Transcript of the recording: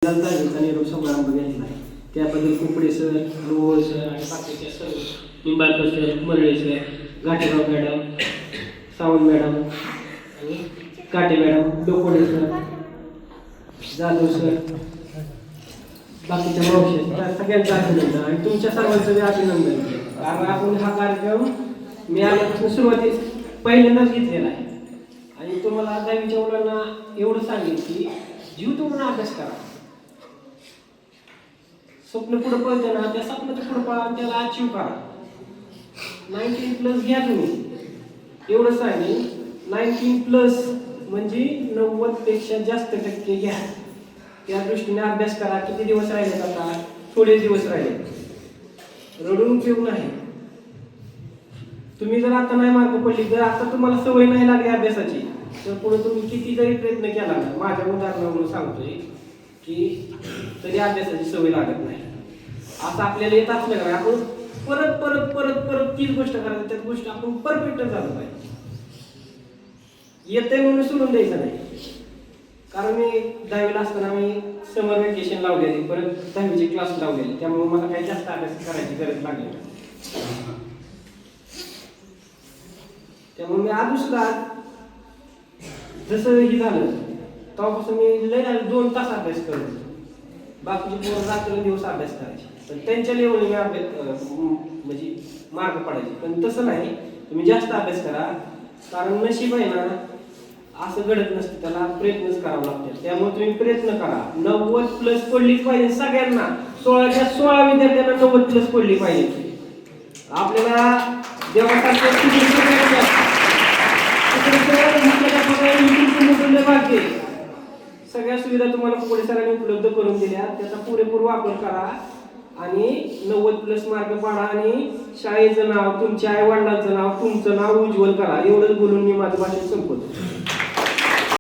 निरोप समारंभ घेतला आहे त्याबद्दल कुपडे सर, रोहळ सर आणि बाकीचे sir, Nimbalkar sir, Marale sir, Ghaterao madam, Sawant madam आणि Kate madam, Dokode sir, Jadhav sir, बाकीच्या मावशी सगळ्यांचं अभिनंदन आणि तुमच्या सर्वांचं अभिनंदन. कारण आपण हा कार्यक्रम मी आल्यापासून सुरुवातीस पहिल्यांदाच घेतलेला आहे आणि तुम्हाला 10वीच्या मुलांना एवढं सांगेल की जीव तोडून अभ्यास करा. स्वप्न पुढे पळते ना, त्या स्वप्नाचं पुढे पळा, त्याला अचीव करा. 19+ घ्या तुम्ही, एवढं सांगेल. 19+ म्हणजे 90पेक्षा जास्त टक्के घ्या. त्या दृष्टीने अभ्यास करा. किती दिवस राहिले आता? थोडे दिवस राहिले. रडून उपयोग नाही. तुम्ही जर आता नाही मार्क पडली, जर आता तुम्हाला सवय नाही लागली अभ्यासाची, तर पुढे तुम्ही किती जरी प्रयत्न केला ना, माझ्या उदाहरणावरून सांगतोय की तरी अभ्यासाची सवय लागत नाही. असं आपल्याला येत असलं का आपण परत परत परत परत तीच गोष्ट करायची, त्याच गोष्ट आपण परफेक्ट झालं पाहिजे. येतंय म्हणून सोडून द्यायचं नाही. कारण मी 10वीला असताना मी समर वेकेशन लावलेली, परत 10वीचे क्लास लावलेले, त्यामुळे मला काही जास्त अभ्यास करायची गरज लागली नाही. त्यामुळे मी आधी सुद्धा जसं हे झालं तेव्हापासून मी लय 2 तास अभ्यास करतो. बाकीचे पोरं रात्र दिवस अभ्यास करायचे, पण त्यांच्या लेवलने मी अभ्यास म्हणजे मार्ग पडायचे. पण तसं नाही, तुम्ही जास्त अभ्यास करा. कारण नशीब आहे ना असं घडत नसतं, त्याला प्रयत्नच करावं लागतात. त्यामुळे तुम्ही प्रयत्न करा. 90+ पडलीच पाहिजे सगळ्यांना. 16च्या 16 विद्यार्थ्यांना 90+ पडली पाहिजे. आपल्याला देवासारखे सगळ्या सुविधा तुम्हाला पुढे सरांनी उपलब्ध करून दिल्या, त्याचा पुरेपूर वापर करा आणि 90+ मार्क पाडा आणि शाळेचं नाव, तुमच्या आई वडिलांचं नाव, तुमचं नाव उज्ज्वल करा. एवढंच बोलून मी माझं भाषण संपवतो.